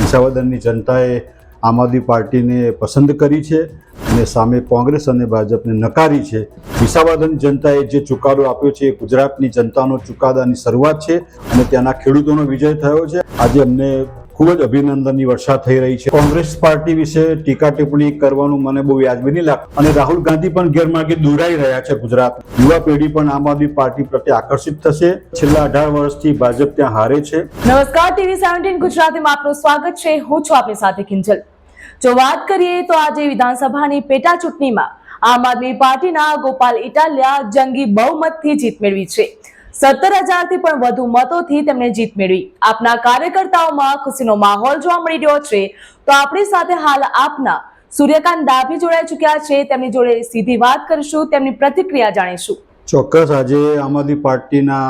વિસાવદરની જનતાએ આમ આદમી પાર્ટીને પસંદ કરી છે અને સામે કોંગ્રેસ અને ભાજપને નકારી છે. વિસાવદરની જનતાએ જે ચુકાદો આપ્યો છે એ ગુજરાતની જનતાનો ચુકાદાની શરૂઆત છે અને ત્યાંના ખેડૂતોનો વિજય થયો છે. આજે અમને ખૂબ જ અભિનંદનની વર્ષા થઈ રહી છે. કોંગ્રેસ પાર્ટી વિશે ટીકા ટિપ્પણી કરવાનું મને બહુ વ્યાજબી નહીં લાગતું અને રાહુલ ગાંધી પણ ગેરમાર્ગે દોરાઈ રહ્યા છે. ગુજરાત યુવા પેઢી પણ આમ આદમી પાર્ટી પ્રત્યે આકર્ષિત થશે. છેલ્લા 18 વર્ષથી ભાજપ ત્યાં હારે છે. નમસ્કાર, TV 17 ગુજરાતીમાં આપનું સ્વાગત છે. હું છું આપની સાથે કિંજલ. જો વાત કરીએ તો આજે વિધાનસભાની પેટા ચૂંટણીમાં આમ આદમી પાર્ટીના ગોપાલ ઇટાલિયા જંગી બહુમતથી જીત મેળવી છે. 17,000 થી પણ વધુ મતોથી તેમણે જીત મેળવી. આપના કાર્યકર્તાઓમાં ખુશીનો માહોલ જોવા મળી રહ્યો છે. તો આપણી સાથે હાલ આપના સૂર્યકાંત ડાભી જોડાઈ ચૂક્યા છે. તેમની જોડે સીધી વાત કરીશું, તેમની પ્રતિક્રિયા જાણીશું. ચોક્કસ આજે આમ આદમી પાર્ટીના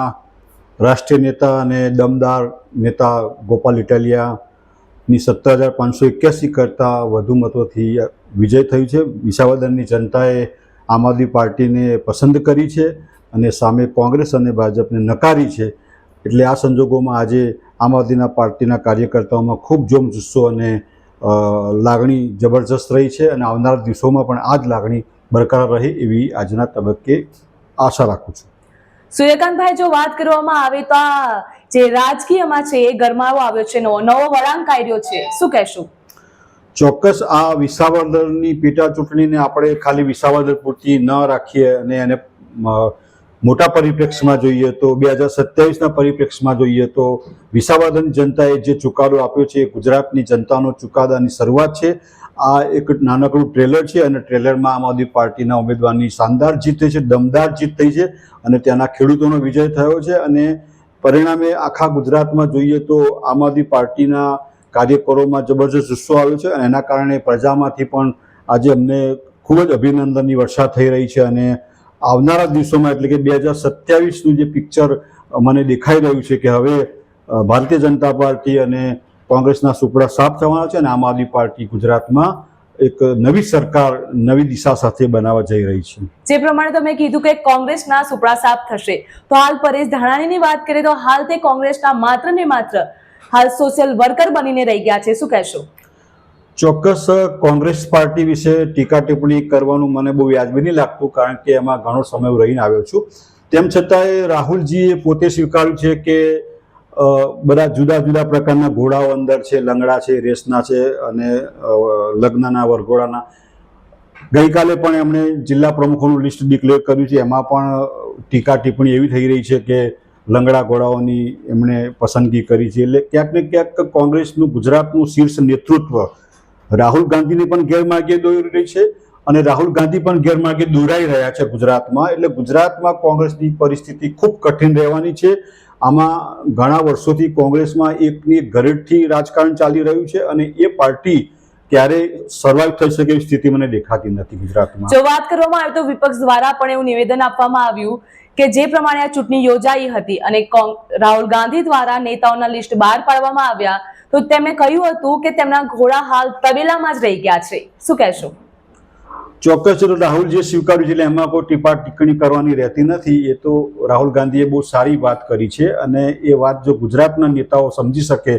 રાષ્ટ્રીય નેતા અને દમદાર નેતા ગોપાલ ઇટાલિયાની 17,581 કરતાં વધુ મતોથી વિજય થયું છે. વિસાવદરની જનતાએ આમ આદમી પાર્ટીને પસંદ કરી છે અને સામે કોંગ્રેસ અને ભાજપને નકારી છે. એટલે આ સંજોગોમાં આજે આમ આદમી પાર્ટીના કાર્યકર્તાઓમાં ખૂબ જોમ જુસ્સો અને લાગણી જબરજસ્ત રહી છે અને આવનારા દિવસોમાં પણ આ જ લાગણી બરકરાર રહે એવી આજના તબક્કે આશા રાખું છું. સૂર્યકાંતભાઈ, જો વાત કરવામાં આવે તો આ જે રાજકીયમાં છે એ ગરમાવો આવ્યો છે, નવો વળાંક આવ્યો છે, શું કહેશું? ચોક્કસ આ વિસાવદરની પેટા ચૂંટણીને આપણે ખાલી વિસાવદર પૂરતી ન રાખીએ અને એને મોટા પરિપ્રેક્ષમાં જોઈએ તો 2027ના પરિપ્રેક્ષમાં જોઈએ તો વિસાવદરની જનતાએ જે ચુકાદો આપ્યો છે એ ગુજરાતની જનતાનો ચુકાદાની શરૂઆત છે. આ એક નાનકડું ટ્રેલર છે અને ટ્રેલરમાં આમ આદમી પાર્ટીના ઉમેદવારની શાનદાર જીત થઈ છે, દમદાર જીત થઈ છે અને ત્યાંના ખેડૂતોનો વિજય થયો છે. અને પરિણામે આખા ગુજરાતમાં જોઈએ તો આમ આદમી પાર્ટીના કાર્યકરોમાં જબરજસ્ત જુસ્સો આવ્યો છે અને એના કારણે પ્રજામાંથી પણ આજે અમને ખૂબ જ અભિનંદનની વર્ષા થઈ રહી છે. અને આવનારા દિવસોમાં એટલે કે 2027નું જે પિક્ચર મને દેખાઈ રહ્યું છે કે હવે ભારતીય જનતા પાર્ટી અને કોંગ્રેસના સુપડા સાફ થવાના છે અને આમ આદમી પાર્ટી ગુજરાતમાં એક નવી સરકાર નવી દિશા સાથે બનાવવા જઈ રહી છે. જે પ્રમાણે તમે કીધું કે કોંગ્રેસના સુપડા સાફ થશે, તો હાલ પરેશ ધાનાણીની વાત કરીએ તો હાલ તે કોંગ્રેસના માત્ર ને માત્ર હાલ સોશિયલ વર્કર બનીને રહી ગયા છે, શું કહેશો? ચોક્કસ કોંગ્રેસ પાર્ટી વિશે ટીકા ટિપ્પણી કરવાનું મને બહુ વ્યાજબી નહીં લાગતું કારણ કે એમાં ઘણો સમય રહીને આવ્યો છું. તેમ છતાંય રાહુલજીએ પોતે સ્વીકાર્યું છે કે બધા જુદા જુદા પ્રકારના ઘોડાઓ અંદર છે, લંગડા છે, રેસના છે અને લગ્નના વરઘોડાના. ગઈકાલે પણ એમણે જિલ્લા પ્રમુખોનું લિસ્ટ ડિક્લેર કર્યું છે. એમાં પણ ટીકા ટિપ્પણી એવી થઈ રહી છે કે લંગડા ઘોડાઓની એમણે પસંદગી કરી છે. એટલે ક્યાંક ને ક્યાંક કોંગ્રેસનું ગુજરાતનું શીર્ષ નેતૃત્વ રાહુલ ગાંધીને પણ ગેરમાર્ગે દોરી રહી છે અને રાહુલ ગાંધી પણ ગેરમાર્ગે દોરાઈ રહ્યા છે ગુજરાતમાં. એટલે ગુજરાતમાં કોંગ્રેસની પરિસ્થિતિ ખૂબ કઠિન રહેવાની છે. આમાં ઘણા વર્ષોથી કોંગ્રેસમાં એકની ગરેડથી રાજકારણ ચાલી રહ્યું છે અને એ પાર્ટી ક્યારેય સર્વાઈવ થઈ શકે એવી સ્થિતિ મને દેખાતી નથી ગુજરાતમાં. જો વાત કરવામાં આવે તો વિપક્ષ દ્વારા પણ એવું નિવેદન આપવામાં આવ્યું કે જે પ્રમાણે આ ચૂંટણી યોજાઈ હતી અને રાહુલ ગાંધી દ્વારા નેતાઓના લિસ્ટ બહાર પાડવામાં આવ્યા તો તેમણે કહ્યું હતું કે તેમના ઘોડા હાલ તબેલામાં જ રહી ગયા છે, શું કહેશો? ચોક્કસ રાહુલ જે સ્વીકાર્યું છે એટલે એમાં કોઈ ટીપા ટિપ્પણી કરવાની રહેતી નથી. એ તો રાહુલ ગાંધીએ બહુ સારી વાત કરી છે અને એ વાત જો ગુજરાતના નેતાઓ સમજી શકે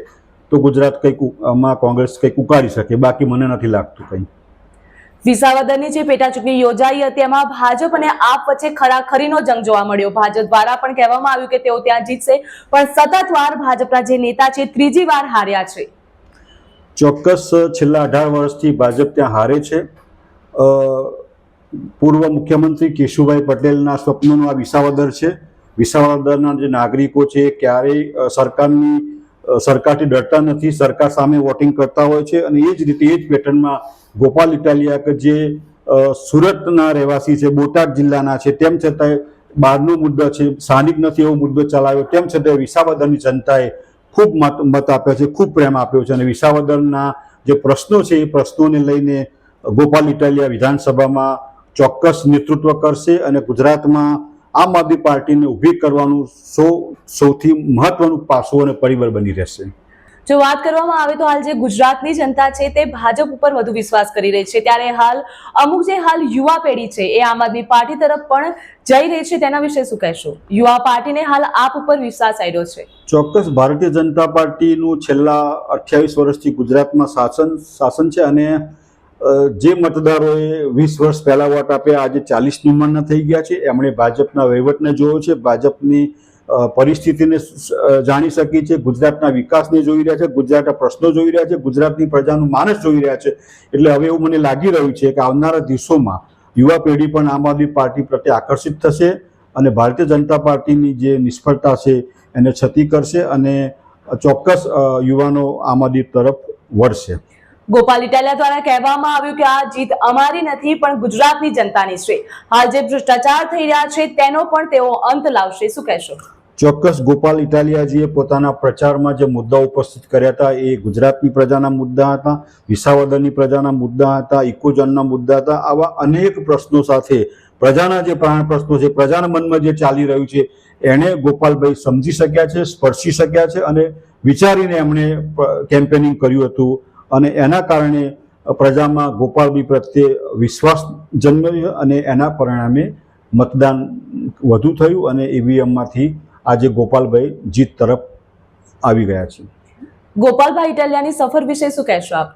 તો ગુજરાત કંઈક આમાં કોંગ્રેસ કંઈક ઉકાળી શકે, બાકી મને નથી લાગતું કંઈ. વિસાવદરની જે પેટા ચૂંટણી યોજાઈ હતી એમાં ભાજપ અને આપ વચ્ચે ખરાખરીનો જંગ જોવા મળ્યો. ભાજપ દ્વારા પણ કહેવામાં આવ્યું કે તેઓ ત્યાં જીતશે, પણ સતત વાર ભાજપના જે નેતા છે ત્રીજી વાર હાર્યા છે. ચોક્કસ છેલ્લા 18 વર્ષથી ભાજપ ત્યાં હારે છે. પૂર્વ મુખ્યમંત્રી કેશુભાઈ પટેલના સ્વપ્નનું આ વિસાવદર છે. વિસાવદરના જે નાગરિકો છે ક્યારેય સરકારથી ડરતા નથી, સરકાર સામે વોટિંગ કરતા હોય છે અને એ જ રીતે એ જ પેટર્નમાં ગોપાલ ઇટાલિયા કે જે સુરતના રહેવાસી છે, બોટાદ જિલ્લાના છે, તેમ છતાંય બહારનો મુદ્દો છે, સ્થાનિક નથી એવો મુદ્દો ચલાવ્યો, તેમ છતાંય વિસાવદરની જનતાએ ખૂબ મત આપ્યો છે, ખૂબ પ્રેમ આપ્યો છે અને વિસાવદરના જે પ્રશ્નો છે એ પ્રશ્નોને લઈને ગોપાલ ઇટાલિયા વિધાનસભામાં ચોક્કસ નેતૃત્વ કરશે અને ગુજરાતમાં આમ આદમી પાર્ટીને ઊભી કરવાનું સૌથી મહત્વનું પાસું અને પરિબળ બની રહેશે. જો વાત કરવામાં આવે તો હાલ જે ગુજરાતની જનતા છે તે ભાજપ ઉપર વધુ વિશ્વાસ કરી રહી છે, ત્યારે હાલ અમુક જે હાલ યુવા પેઢી છે એ આમ આદમી પાર્ટી તરફ પણ જઈ રહી છે, તેના વિશે શું કહેશો? યુવા પાર્ટીને હાલ આપ ઉપર વિશ્વાસ આવ્યો છે? ચોક્કસ ભારતીય જનતા પાર્ટીનું છેલ્લા 28 વર્ષથી ગુજરાતમાં શાસન છે અને જે મતદારોએ 20 વર્ષ પહેલા વોટ આપ્યા આજે 40ની ઉંમરના થઈ ગયા છે. એમણે ભાજપના વહીવટને જોયો છે, ભાજપની પરિસ્થિતિને જાણી શકી છે, ગુજરાતના વિકાસને જોઈ રહ્યા છે, ગુજરાતના પ્રશ્નો જોઈ રહ્યા છે, ગુજરાતની પ્રજાનું માનસ જોઈ રહ્યા છે. એટલે હવે એવું મને લાગી રહ્યું છે કે આવનારા દિવસોમાં યુવા પેઢી પણ આમ આદમી પાર્ટી પ્રત્યે આકર્ષિત થશે અને ભારતીય જનતા પાર્ટીની જે નિષ્ફળતા છે એને છતી કરશે અને ચોક્કસ યુવાનો આમ આદમી તરફ વળશે. ગોપાલ ઇટાલિયા દ્વારા કહેવામાં આવ્યું કે આ જીત અમારી નથી પણ ગુજરાતની જનતાની છે. હાલ જે ભ્રષ્ટાચાર થઈ રહ્યા છે તેનો પણ તેઓ અંત લાવશે, શું કહેશો? ચોક્કસ ગોપાલ ઇટાલિયાજીએ પોતાના પ્રચારમાં જે મુદ્દાઓ ઉપસ્થિત કર્યા હતા એ ગુજરાતની પ્રજાના મુદ્દા હતા, વિસાવદરની પ્રજાના મુદ્દા હતા, ઇકોઝોનના મુદ્દા હતા. આવા અનેક પ્રશ્નો સાથે પ્રજાના જે પ્રાણ પ્રશ્નો છે, પ્રજાના મનમાં જે ચાલી રહ્યું છે એને ગોપાલભાઈ સમજી શક્યા છે, સ્પર્શી શક્યા છે અને વિચારીને એમણે કેમ્પેનિંગ કર્યું હતું અને એના કારણે પ્રજામાં ગોપાલભાઈ પ્રત્યે વિશ્વાસ જન્મ્યો અને એના પરિણામે મતદાન વધુ થયું અને ઈવીએમમાંથી આજે ગોપાલભાઈ જીત તરફ આવી ગયા છે. ગોપાલભાઈ ઇટાલિયાની સફર વિશે શું કહેશો આપ?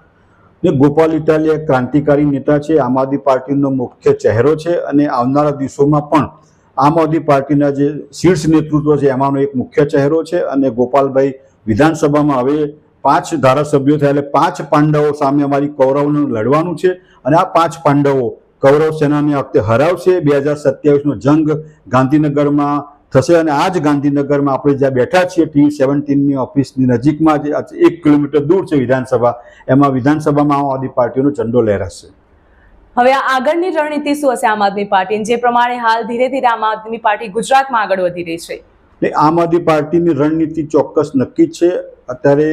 ગોપાલ ઇટાલિયા ક્રાંતિકારી નેતા છે, આમ આદમી પાર્ટીનો મુખ્ય ચહેરો છે અને આવનારા દિવસોમાં પણ આમ આદમી પાર્ટીના જે શીર્ષ નેતૃત્વ છે એમાંનો એક મુખ્ય ચહેરો છે અને ગોપાલભાઈ વિધાનસભામાં હવે 5 ધારાસભ્યો થયા એટલે 5 પાંડવો સામે અમારી કૌરવનું લડવાનું છે અને આ 5 પાંડવો કૌરવ સેનાને વખતે હરાવશે. 2027નો જંગ ગાંધીનગરમાં થશે અને આ જ ગાંધીનગરમાં આપણે જ્યાં બેઠા છીએ T17ની ઓફિસની નજીકમાં જે 1 કિલોમીટર દૂર છે વિધાનસભા, એમાં વિધાનસભામાં આમ આદમી પાર્ટીનો ઝંડો લહેરાશે. હવે આગળની રણનીતિ શું હશે આમ આદમી પાર્ટીની, જે પ્રમાણે હાલ ધીરે ધીરે આમ આદમી પાર્ટી ગુજરાતમાં આગળ વધી રહી છે? આમ આદમી પાર્ટીની રણનીતિ ચોક્કસ નક્કી છે. અત્યારે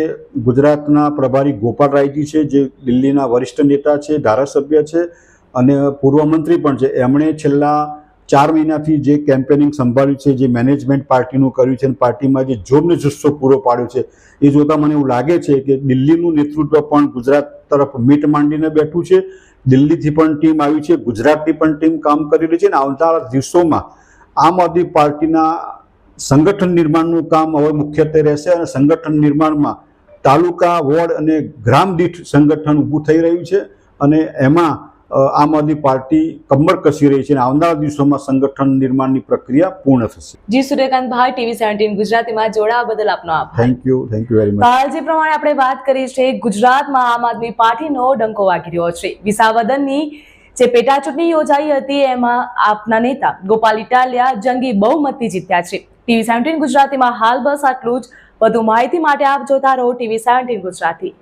ગુજરાતના પ્રભારી ગોપાલરાયજી છે જે દિલ્હીના વરિષ્ઠ નેતા છે, ધારાસભ્ય છે અને પૂર્વ મંત્રી પણ છે. એમણે છેલ્લા 4 મહિનાથી જે કેમ્પેનિંગ સંભાળ્યું છે, જે મેનેજમેન્ટ પાર્ટીનું કર્યું છે અને પાર્ટીમાં જે જોમને જુસ્સો પૂરો પાડ્યો છે એ જોતાં મને એવું લાગે છે કે દિલ્હીનું નેતૃત્વ પણ ગુજરાત તરફ મીટ માંડીને બેઠું છે. દિલ્હીથી પણ ટીમ આવી છે, ગુજરાતની પણ ટીમ કામ કરી રહી છે અને આવનારા દિવસોમાં આમ આદમી પાર્ટીના સંગઠન નિર્માણનું કામ હવે મુખ્યત્વે રહેશે અને સંગઠન નિર્માણમાં તાલુકા, વોર્ડ અને ગ્રામ દીઠ સંગઠન ઊભું થઈ રહ્યું છે અને એમાં આમ આદમી પાર્ટી કમર કસી રહી છે અને આવનારા દિવસોમાં સંગઠન નિર્માણની પ્રક્રિયા પૂર્ણ થશે. જી સૂર્યકાંતભાઈ, TV17 ગુજરાતીમાં જોડાવા બદલ આપનો આભાર. Thank you very much. હાલ જે પ્રમાણે આપણે વાત કરી છે, ગુજરાતમાં આમ આદમી પાર્ટીનો ડંકો વાગી રહ્યો છે. વિસાવદરની જે પેટા ચૂંટણી યોજાઈ હતી એમાં આપના નેતા ગોપાલ ઇટાલિયા જંગી બહુમતથી જીત્યા છે. TV17 ગુજરાતીમાં હાલ બસ આટલું જ. વધુ માહિતી માટે આપ જોતા રહો TV17 ગુજરાતી.